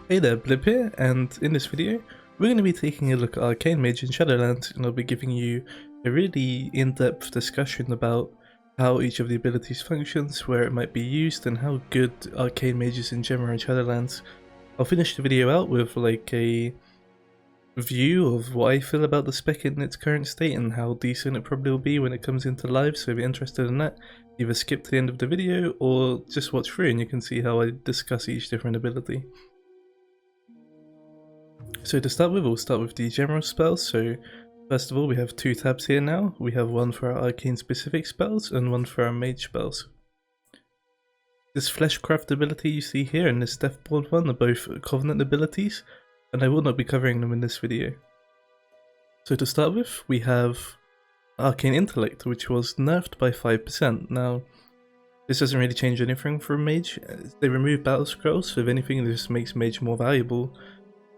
Hey there, Blip here, and in this video, we're going to be taking a look at Arcane Mage in Shadowlands, and I'll be giving you a really in-depth discussion about how each of the abilities functions, where it might be used, and how good Arcane Mage is in general in Shadowlands. I'll finish the video out with like a view of what I feel about the spec in its current state and how decent it probably will be when it comes into live, so if you're interested in that, either skip to the end of the video or just watch through and you can see how I discuss each different ability. So to start with, we'll start with the general spells. So first of all, we have two tabs here now. We have one for our arcane specific spells and one for our mage spells. This Fleshcraft ability you see here and this Deathborn one are both Covenant abilities, and I will not be covering them in this video. So to start with, we have Arcane Intellect, which was nerfed by 5%. Now, this doesn't really change anything for Mage. They remove battle scrolls, so if anything, this just makes Mage more valuable.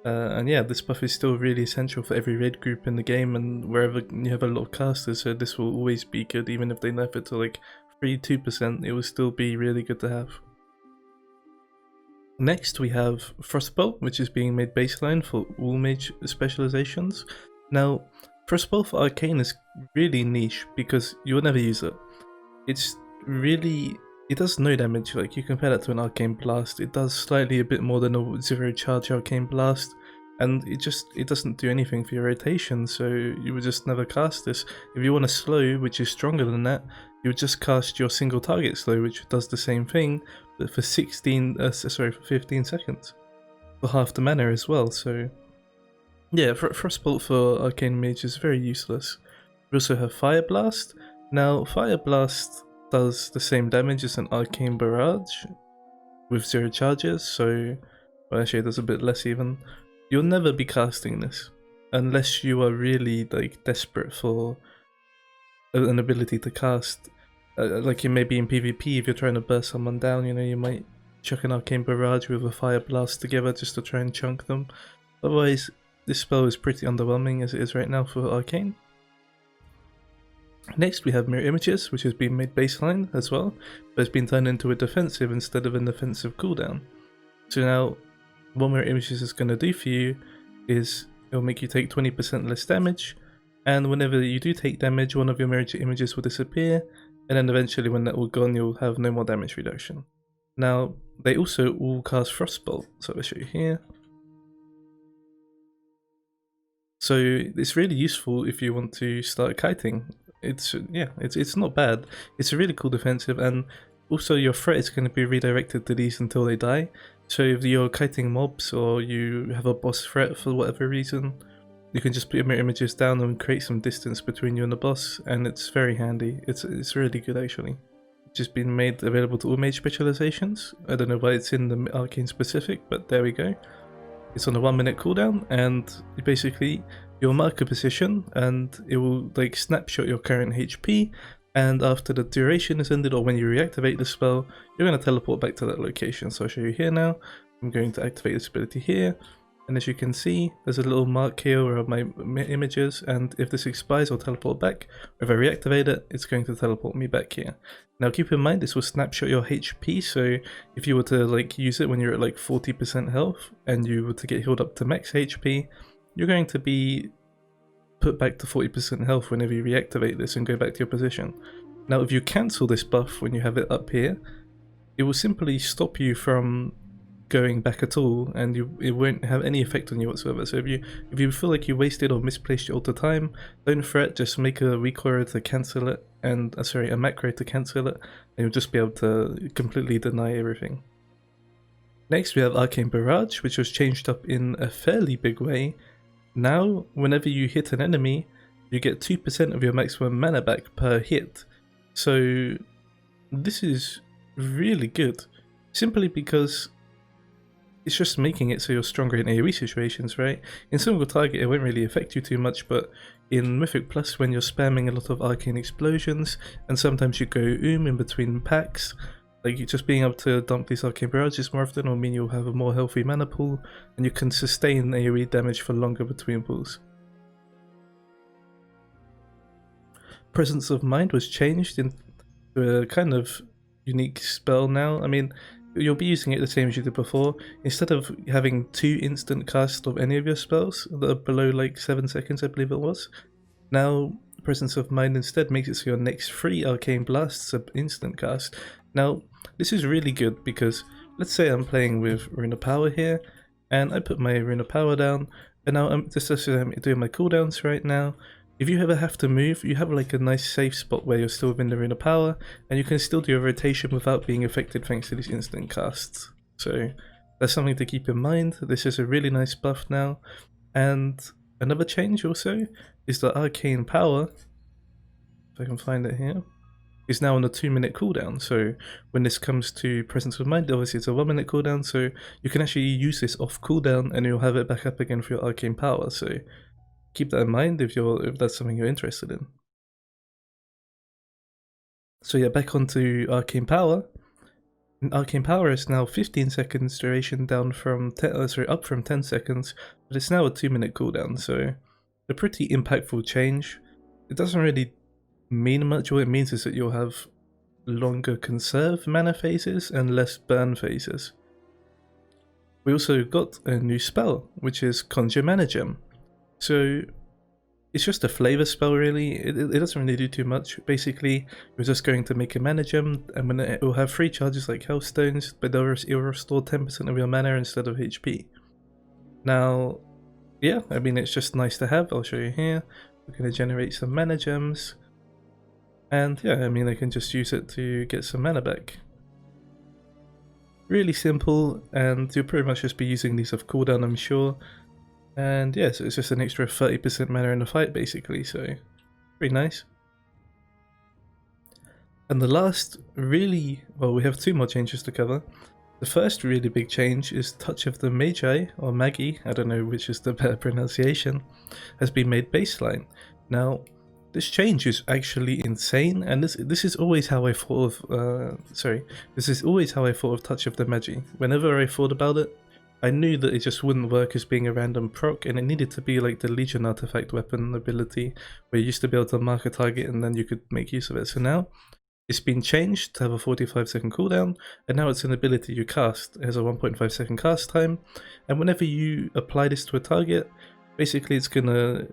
And yeah, this buff is still really essential for every raid group in the game and wherever you have a lot of casters, so this will always be good. Even if they nerf it to like 2%, it will still be really good to have. Next we have Frostbolt, which is being made baseline for all mage specializations. Now, Frostbolt for Arcane is really niche because you'll never use it. It does no damage. Like, you compare that to an Arcane Blast, it does slightly a bit more than a 0 charge Arcane Blast, and it doesn't do anything for your rotation, so you would just never cast this. If you want a slow, which is stronger than that, you would just cast your single target slow, which does the same thing, but for 15 seconds. For half the mana as well, so yeah, Frostbolt for Arcane Mage is very useless. We also have Fire Blast. Now, Fire Blast does the same damage as an Arcane Barrage with 0 charges, so well, actually it does a bit less even. You'll never be casting this unless you are really like desperate for an ability to cast. Like you may be in PvP if you're trying to burst someone down, you know, you might chuck an Arcane Barrage with a Fire Blast together just to try and chunk them. Otherwise, this spell is pretty underwhelming as it is right now for Arcane. Next we have Mirror Images, which has been made baseline as well, but it's been turned into a defensive instead of an offensive cooldown. So now, what Mirror Images is going to do for you is it'll make you take 20% less damage, and whenever you do take damage, one of your mirror images will disappear, and then eventually when that all gone, you'll have no more damage reduction. Now, they also all cast Frostbolt, so I'll show you here. So it's really useful if you want to start kiting. It's not bad. It's a really cool defensive, and also your threat is going to be redirected to these until they die. So if you're kiting mobs or you have a boss threat for whatever reason, you can just put your mirror images down and create some distance between you and the boss, and it's very handy. It's really good actually. It's just been made available to all mage specializations. I don't know why it's in the Arcane specific, but there we go. It's on a 1-minute cooldown, and basically you'll mark a position and it will like snapshot your current HP, and after the duration is ended or when you reactivate the spell, you're going to teleport back to that location. So I'll show you here now. I'm going to activate this ability here, and as you can see there's a little mark here where my images, and if this expires I'll teleport back. If I reactivate it, it's going to teleport me back here. Now keep in mind this will snapshot your HP, so if you were to like use it when you're at like 40% health and you were to get healed up to max HP, you're going to be put back to 40% health whenever you reactivate this and go back to your position. Now if you cancel this buff when you have it up here, it will simply stop you from going back at all, and it won't have any effect on you whatsoever. So if you feel like you wasted or misplaced your ult time, don't fret, just make a weak aura to cancel it, and a macro to cancel it, and you'll just be able to completely deny everything. Next we have Arcane Barrage, which was changed up in a fairly big way. Now, whenever you hit an enemy, you get 2% of your maximum mana back per hit. So this is really good, simply because it's just making it so you're stronger in AoE situations, right? In single target it won't really affect you too much, but in Mythic Plus when you're spamming a lot of arcane explosions, and sometimes you go in between packs, like just being able to dump these Arcane Barrages more often will mean you'll have a more healthy mana pool, and you can sustain AoE damage for longer between pulls. Presence of Mind was changed into a kind of unique spell now. I mean, you'll be using it the same as you did before. Instead of having 2 instant casts of any of your spells that are below like 7 seconds, I believe it was, now Presence of Mind instead makes it so your next 3 Arcane Blasts are instant cast. Now, this is really good because let's say I'm playing with Rune Power here, and I put my Rune Power down, and now I'm doing my cooldowns right now. If you ever have to move, you have like a nice safe spot where you're still within the Rune Power, and you can still do a rotation without being affected thanks to these instant casts. So that's something to keep in mind. This is a really nice buff now. And another change also is that Arcane Power, if I can find it here, is now on a 2-minute cooldown. So when this comes to Presence of Mind, obviously it's a 1-minute cooldown, so you can actually use this off cooldown and you'll have it back up again for your Arcane Power. So keep that in mind if that's something you're interested in. So yeah, back onto Arcane Power. Arcane Power is now 15 seconds duration down from up from 10 seconds, but it's now a 2-minute cooldown, so a pretty impactful change. It doesn't really mean much. What it means is that you'll have longer conserve mana phases and less burn phases. We also got a new spell, which is Conjure Mana Gem. So it's just a flavor spell really, it doesn't really do too much. Basically, you're just going to make a mana gem, and it will have 3 charges like health stones, but it will restore 10% of your mana instead of HP. Now, yeah, I mean it's just nice to have. I'll show you here. We're going to generate some mana gems, and yeah, I mean I can just use it to get some mana back. Really simple, and you'll pretty much just be using these off cooldown, I'm sure. And yeah, so it's just an extra 30% mana in the fight basically, so pretty nice. And the last really, well, we have 2 more changes to cover. The first really big change is Touch of the Magi, or Magi, I don't know which is the better pronunciation, has been made baseline. Now, this change is actually insane, and this is always how I thought of, this is always how I thought of Touch of the Magi. Whenever I thought about it, I knew that it just wouldn't work as being a random proc, and it needed to be like the Legion artifact weapon ability, where you used to be able to mark a target and then you could make use of it. So now, it's been changed to have a 45-second cooldown, and now it's an ability you cast. It has a 1.5 second cast time, and whenever you apply this to a target, basically it's going to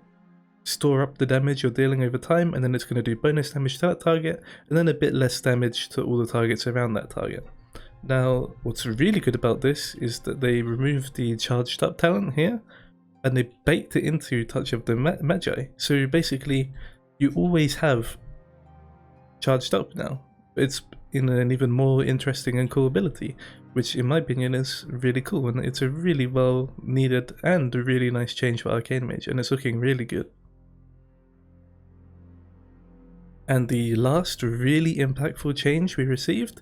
store up the damage you're dealing over time, and then it's going to do bonus damage to that target, and then a bit less damage to all the targets around that target. Now, what's really good about this is that they removed the charged up talent here, and they baked it into Touch of the Magi. So basically, you always have charged up now. It's in an even more interesting and cool ability, which in my opinion is really cool, and it's a really well needed and a really nice change for Arcane Mage, and it's looking really good. And the last really impactful change we received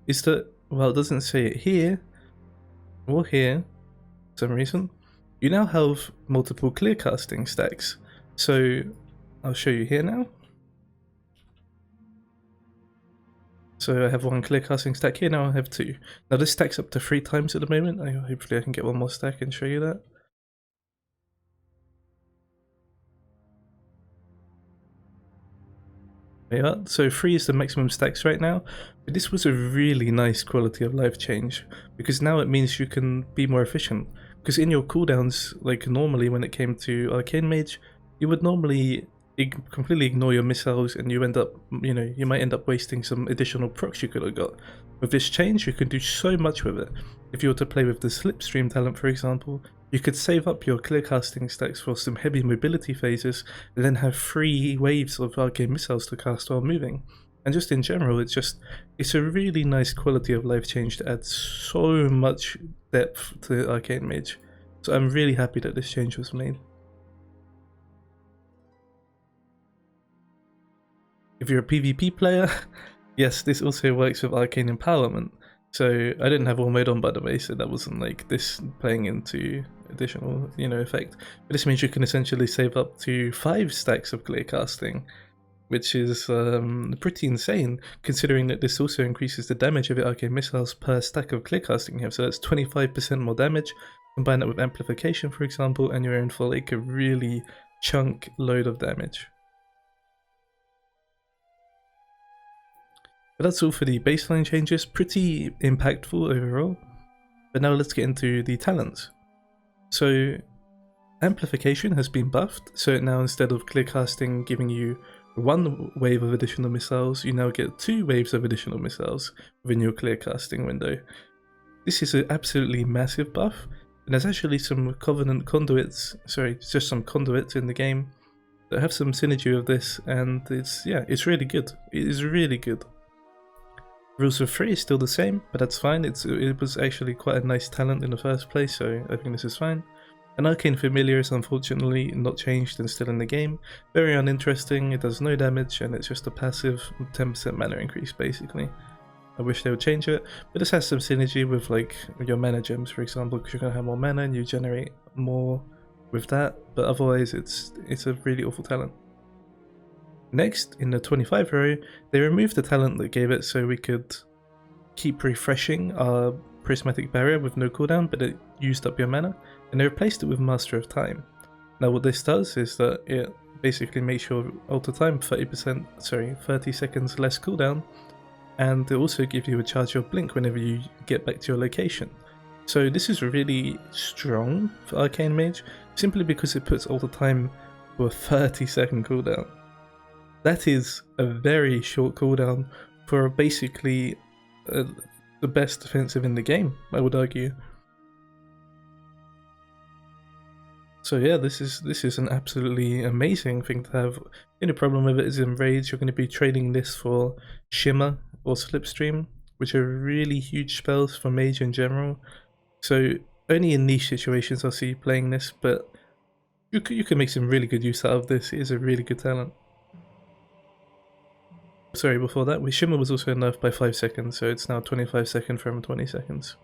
is that, well, it doesn't say it here or here for some reason, you now have multiple Clearcasting stacks. So I'll show you here now. So I have 1 Clearcasting stack here, now I have 2. Now this stacks up to 3 times at the moment. Hopefully I can get 1 more stack and show you that. Yeah, so 3 is the maximum stacks right now, but this was a really nice quality of life change, because now it means you can be more efficient. Because in your cooldowns, like normally when it came to Arcane Mage, you would normally completely ignore your missiles, and you end up, you might end up wasting some additional procs you could have got. With this change, you can do so much with it. If you were to play with the Slipstream talent, for example, you could save up your Clearcasting stacks for some heavy mobility phases, and then have 3 waves of Arcane missiles to cast while moving. And just in general, it's a really nice quality of life change that adds so much depth to Arcane Mage. So I'm really happy that this change was made. If you're a PvP player, yes, this also works with Arcane Empowerment. So I didn't have all mode on, by the way, so that wasn't like this playing into additional, effect. But this means you can essentially save up to 5 stacks of Clearcasting, which is pretty insane, considering that this also increases the damage of your Arcane missiles per stack of Clearcasting you have. So that's 25% more damage. Combine that with amplification, for example, and you're in for like a really chunk load of damage. But that's all for the baseline changes, pretty impactful overall. But now let's get into the talents. So amplification has been buffed, so now instead of Clearcasting giving you 1 wave of additional missiles, you now get 2 waves of additional missiles within your Clearcasting window. This is an absolutely massive buff, and there's actually some Covenant conduits, just some conduits in the game that have some synergy with this, and it's really good. It is really good. Rules of 3 is still the same, but that's fine. It was actually quite a nice talent in the first place, so I think this is fine. An Arcane Familiar is unfortunately not changed and still in the game. Very uninteresting, it does no damage, and it's just a passive 10% mana increase basically. I wish they would change it, but this has some synergy with like your mana gems, for example, because you're going to have more mana and you generate more with that, but otherwise it's a really awful talent. Next, in the 25 row, they removed the talent that gave it so we could keep refreshing our Prismatic Barrier with no cooldown, but it used up your mana, and they replaced it with Master of Time. Now what this does is that it basically makes your alter time 30 seconds less cooldown, and it also gives you a charge of blink whenever you get back to your location. So this is really strong for Arcane Mage, simply because it puts alter time to a 30-second cooldown. That is a very short cooldown for basically the best defensive in the game, I would argue. So yeah, this is an absolutely amazing thing to have. The only problem with it is in raids you're going to be trading this for Shimmer or Slipstream, which are really huge spells for mage in general. So only in niche situations I'll see you playing this, but you can make some really good use out of this. It is a really good talent. Sorry, before that, Shimmer was also nerfed by 5 seconds, so it's now 25 seconds from 20 seconds.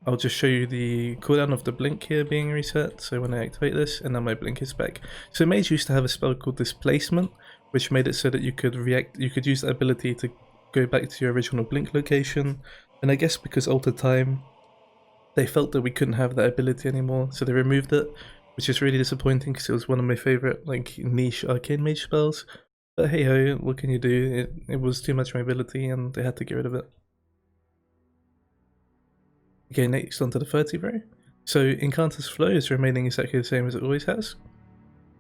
I'll just show you the cooldown of the blink here being reset, so when I activate this, and now my blink is back. So Mage used to have a spell called Displacement, which made it so that you could use that ability to go back to your original blink location, and I guess because Altered Time, they felt that we couldn't have that ability anymore, so they removed it, which is really disappointing because it was one of my favourite like niche Arcane Mage spells. But hey ho, what can you do? It was too much mobility and they had to get rid of it. Okay, next onto the 30 row. So Incanter's Flow is remaining exactly the same as it always has.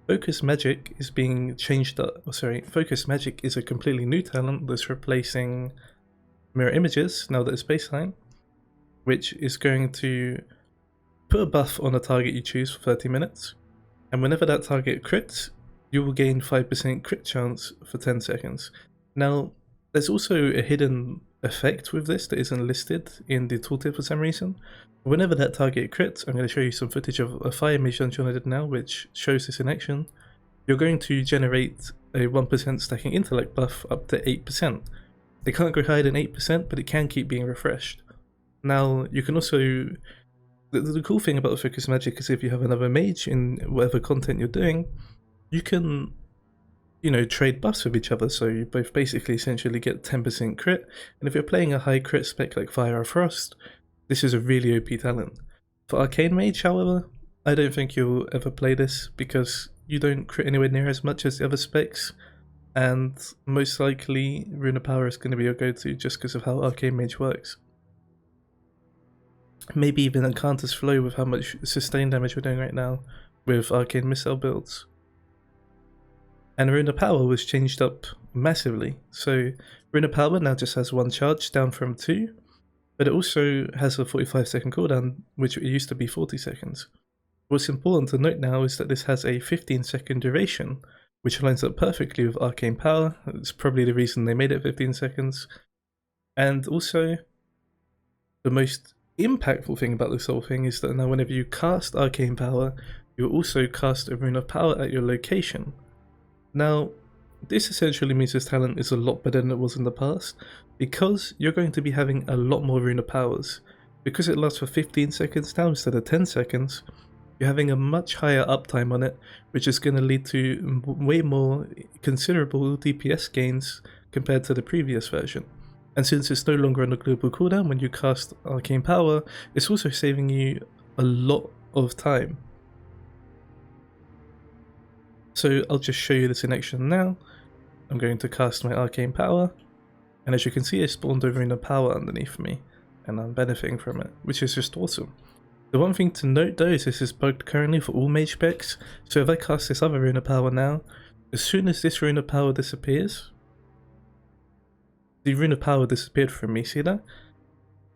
Focus Magic is being changed up. Focus Magic is a completely new talent that's replacing Mirror Images now that it's baseline, which is going to put a buff on a target you choose for 30 minutes, and whenever that target crits, you will gain 5% crit chance for 10 seconds. Now, there's also a hidden effect with this that isn't listed in the tooltip for some reason. Whenever that target crits, I'm going to show you some footage of a Fire Mage dungeon I did now, which shows this in action. You're going to generate a 1% stacking intellect buff up to 8%. It can't go higher than 8%, but it can keep being refreshed. Now, you can also... The cool thing about Focus Magic is if you have another mage in whatever content you're doing, you can, trade buffs with each other, so you both basically essentially get 10% crit, and if you're playing a high crit spec like Fire or Frost, this is a really OP talent. For Arcane Mage, however, I don't think you'll ever play this, because you don't crit anywhere near as much as the other specs, and most likely Rune Power is going to be your go-to just because of how Arcane Mage works. Maybe even Incanter's Flow with how much sustained damage we're doing right now with Arcane Missile builds. And Rune Power was changed up massively. So Rune Power now just has 1 charge down from 2, but it also has a 45-second cooldown, which it used to be 40 seconds. What's important to note now is that this has a 15-second duration, which lines up perfectly with Arcane Power. It's probably the reason they made it 15 seconds. And also, the most impactful thing about this whole thing is that now whenever you cast Arcane Power, you also cast a Rune of Power at your location. Now, this essentially means this talent is a lot better than it was in the past, because you're going to be having a lot more Rune of Powers. Because it lasts for 15 seconds now instead of 10 seconds, you're having a much higher uptime on it, which is going to lead to way more considerable DPS gains compared to the previous version. And since it's no longer on the global cooldown when you cast Arcane Power, it's also saving you a lot of time. So I'll just show you this in action now. I'm going to cast my Arcane Power, and as you can see, I spawned a Rune of Power underneath me, and I'm benefiting from it, which is just awesome. The one thing to note though is this is bugged currently for all mage specs, so if I cast this other Rune of Power now, as soon as this Rune of Power disappears, the Rune of Power disappeared from me, see that?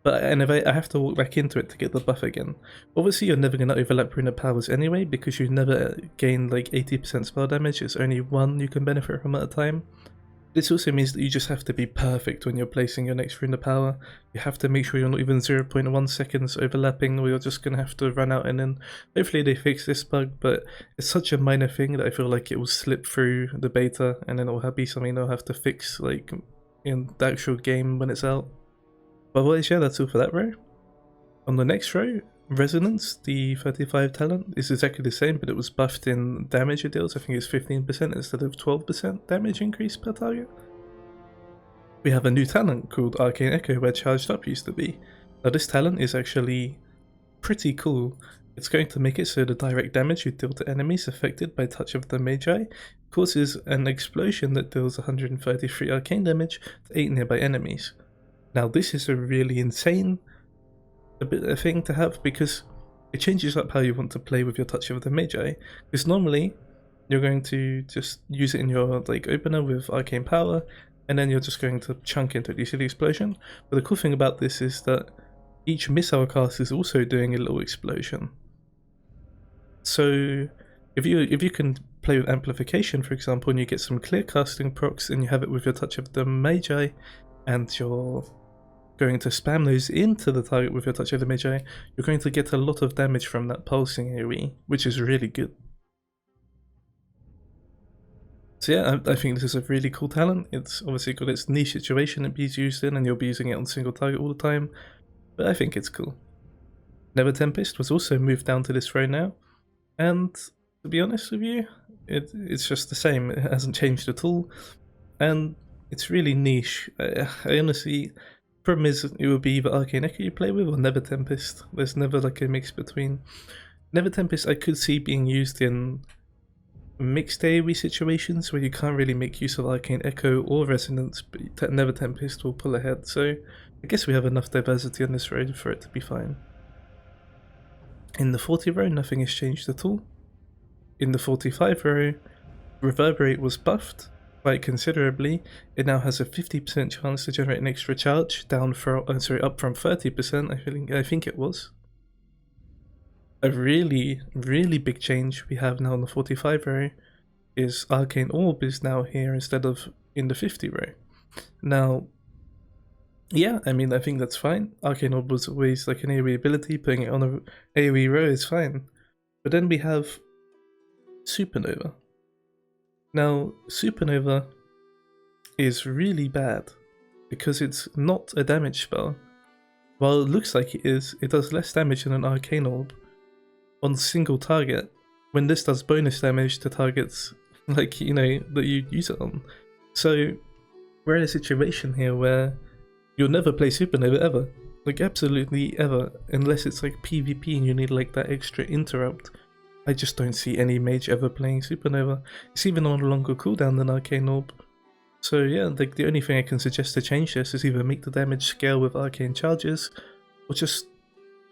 And if I have to walk back into it to get the buff again. Obviously you're never going to overlap Rune of Powers anyway, because you never gain like 80% spell damage, it's only one you can benefit from at a time. This also means that you just have to be perfect when you're placing your next Rune of Power. You have to make sure you're not even 0.1 seconds overlapping, or you're just going to have to run out, and then hopefully they fix this bug, but it's such a minor thing that I feel like it will slip through the beta, and then it will be something they'll have to fix like in the actual game when it's out. But otherwise, yeah, that's all for that row. On the next row, Resonance, the 35 talent, is exactly the same, but it was buffed in damage it deals. I think it's 15% instead of 12% damage increase per target. We have a new talent called Arcane Echo, where Charged Up used to be. Now this talent is actually pretty cool. It's going to make it so the direct damage you deal to enemies affected by touch of the Magi causes an explosion that deals 133 arcane damage to 8 nearby enemies. Now this is a really insane thing to have, because it changes up how you want to play with your touch of the Magi. Because normally you're going to just use it in your like opener with Arcane Power, and then you're just going to chunk into it. You see the explosion? But the cool thing about this is that each missile cast is also doing a little explosion. So if you can play with amplification, for example, and you get some Clearcasting procs, and you have it with your touch of the Magi, and you're going to spam those into the target with your touch of the Magi, you're going to get a lot of damage from that pulsing AoE, which is really good. So yeah, I think this is a really cool talent. It's obviously got its niche situation it be used in, and you'll be using it on single target all the time, but I think it's cool. Never Tempest was also moved down to this row now, and to be honest with you, it's just the same. It hasn't changed at all, and it's really niche. I honestly, problem is it will be either Arcane Echo you play with or Never Tempest. There's never like a mix between. Never Tempest I could see being used in mixed AoE situations where you can't really make use of Arcane Echo or Resonance, but Never Tempest will pull ahead, so I guess we have enough diversity on this row for it to be fine. In the 40 row, nothing has changed at all. In the 45 row, Reverberate was buffed quite considerably. It now has a 50% chance to generate an extra charge, down from up from 30%. I think it was. A really big change we have now in the 45 row is Arcane Orb is now here instead of in the 50 row. Now, yeah, I mean, I think that's fine. Arcane Orb was always like an AoE ability, putting it on a AoE row is fine. But then we have Supernova. Now, Supernova is really bad because it's not a damage spell. While it looks like it is, it does less damage than an Arcane Orb on single target, when this does bonus damage to targets like, you know, that you use it on. So we're in a situation here where you'll never play Supernova ever. Like absolutely ever, unless it's like PvP and you need like that extra interrupt. I just don't see any mage ever playing Supernova. It's even on a longer cooldown than Arcane Orb. So yeah, like the only thing I can suggest to change this is either make the damage scale with arcane charges, or just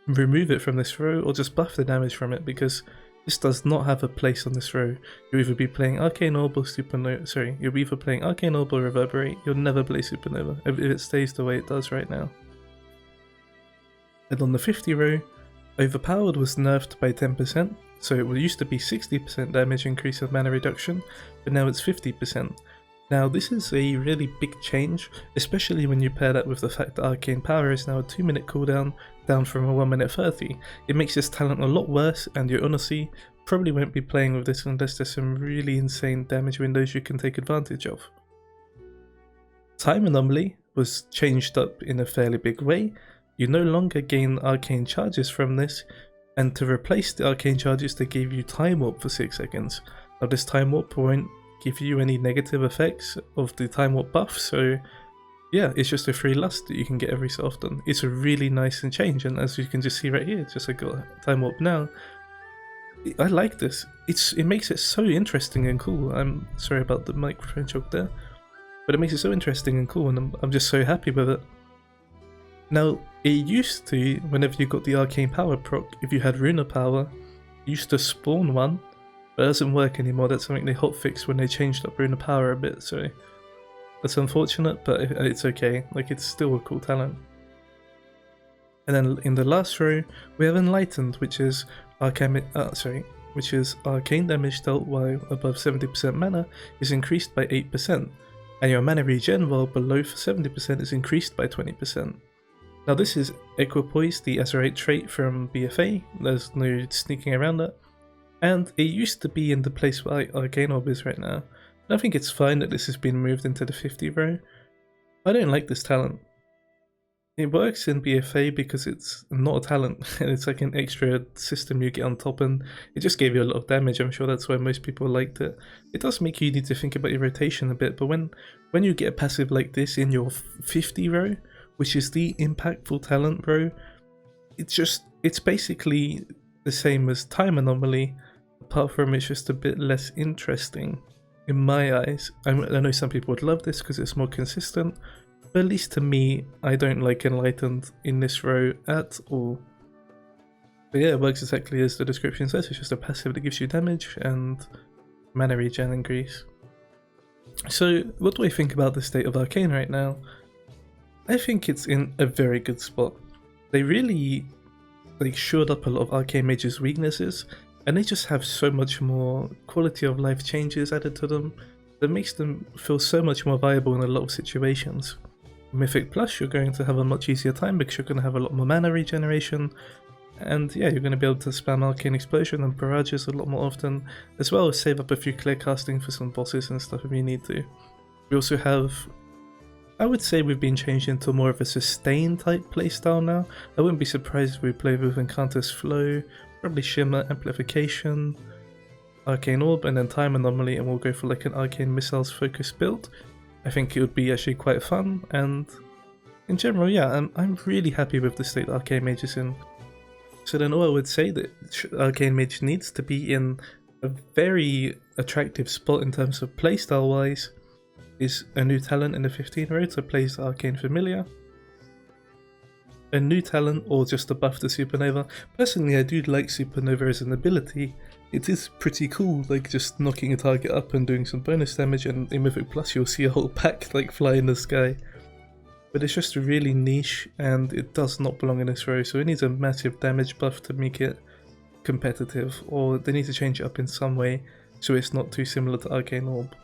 remove it from this row, or just buff the damage from it, because this does not have a place on this row. You'll either be playing Arcane Orb or Supernova. You'll be either playing Arcane Orb or Reverberate. You'll never play Supernova if it stays the way it does right now. And on the 50 row, Overpowered was nerfed by 10%, so it used to be 60% damage increase of mana reduction, but now it's 50%. Now this is a really big change, especially when you pair that with the fact that Arcane Power is now a 2-minute cooldown, down from a 1-minute 30. It makes this talent a lot worse, and you honestly probably won't be playing with this unless there's some really insane damage windows you can take advantage of. Time Anomaly was changed up in a fairly big way. You no longer gain arcane charges from this, and to replace the arcane charges they gave you Time Warp for 6 seconds. Now this Time Warp won't give you any negative effects of the Time Warp buff, so yeah, it's just a free lust that you can get every so often. It's a really nice change, and as you can just see right here, it's just like got Time Warp now. I like this. It makes it so interesting and cool. I'm sorry about the microphone choke there. but it makes it so interesting and cool, and I'm just so happy with it. Now, it used to, whenever you got the Arcane Power proc, if you had Rune Power, you used to spawn one, but it doesn't work anymore. That's something they hotfixed when they changed up Rune Power a bit, so that's unfortunate, but it's okay. Like, it's still a cool talent. And then in the last row, we have Enlightened, which is arcane damage dealt while above 70% mana is increased by 8%, and your mana regen while below 70% is increased by 20%. Now this is equipoise, the Azerite trait from BFA, there's no sneaking around that, and it used to be in the place where Arcane Orb is right now. And I think it's fine that this has been moved into the 50 row. I don't like this talent. It works in BFA because it's not a talent, and it's like an extra system you get on top, and it just gave you a lot of damage. I'm sure that's why most people liked it. It does make you need to think about your rotation a bit, but when you get a passive like this in your 50 row, which is the impactful talent row, it's basically the same as Time Anomaly, apart from it's just a bit less interesting in my eyes. I know some people would love this because it's more consistent, but at least to me, I don't like Enlightened in this row at all. But yeah, it works exactly as the description says. It's just a passive that gives you damage and mana regen increase. So what do I think about the state of Arcane right now? I think it's in a very good spot. They really shored up a lot of Arcane Mage's weaknesses, and they just have so much more quality of life changes added to them that makes them feel so much more viable in a lot of situations. Mythic Plus, you're going to have a much easier time because you're going to have a lot more mana regeneration, and yeah, you're going to be able to spam Arcane Explosion and Barrages a lot more often, as well as save up a few Clearcasting for some bosses and stuff if you need to. We also have, I would say we've been changed into more of a sustain type playstyle now. I wouldn't be surprised if we play with Incantus Flow, probably Shimmer, Amplification, Arcane Orb, and then Time Anomaly, and we'll go for like an Arcane Missiles focused build. I think it would be actually quite fun, and in general, yeah, I'm really happy with the state that Arcane Mage is in. So then all I would say that Arcane Mage needs to be in a very attractive spot in terms of playstyle wise is a new talent in the 15 row to place the Arcane Familiar, a new talent, or just a buff to Supernova. Personally, I do like Supernova as an ability. It is pretty cool, like just knocking a target up and doing some bonus damage, and in Mythic Plus you'll see a whole pack like fly in the sky. But it's just really niche, and it does not belong in this row, so it needs a massive damage buff to make it competitive, or they need to change it up in some way so it's not too similar to Arcane Orb.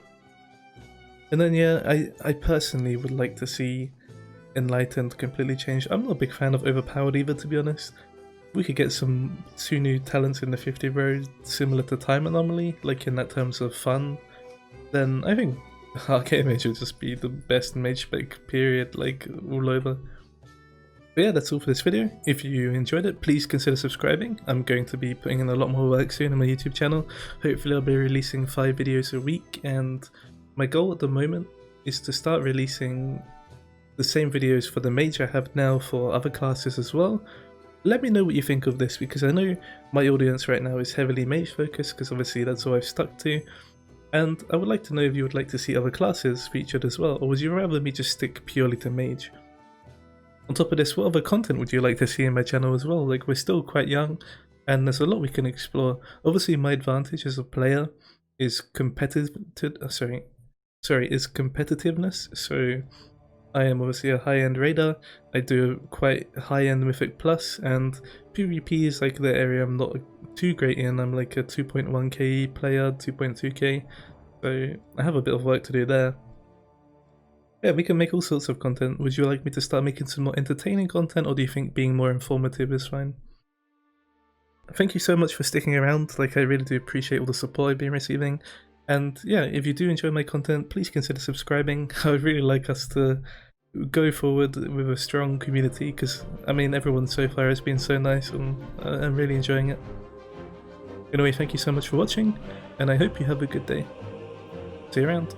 And then yeah, I personally would like to see Enlightened completely changed. I'm not a big fan of Overpowered either, to be honest. We could get two new talents in the 50 row similar to Time Anomaly, like in that terms of fun, then I think Arcane Mage would just be the best mage spec period, like all over. But yeah, that's all for this video. If you enjoyed it, please consider subscribing. I'm going to be putting in a lot more work soon on my YouTube channel. Hopefully I'll be releasing 5 videos a week, and my goal at the moment is to start releasing the same videos for the mage I have now for other classes as well. Let me know what you think of this, because I know my audience right now is heavily mage focused, because obviously that's all I've stuck to, and I would like to know if you would like to see other classes featured as well, or would you rather me just stick purely to mage? On top of this, what other content would you like to see in my channel as well? Like, we're still quite young, and there's a lot we can explore. Obviously my advantage as a player is competitiveness, so I am obviously a high-end raider. I do quite high-end Mythic Plus, and PvP is like the area I'm not too great in. I'm like a 2.1k player, 2.2k, so I have a bit of work to do there. Yeah, we can make all sorts of content. Would you like me to start making some more entertaining content, or do you think being more informative is fine? Thank you so much for sticking around. Like, I really do appreciate all the support I've been receiving. And yeah, if you do enjoy my content, please consider subscribing. I would really like us to go forward with a strong community, because I mean, everyone so far has been so nice, and I'm really enjoying it. Anyway, thank you so much for watching, and I hope you have a good day. See you around.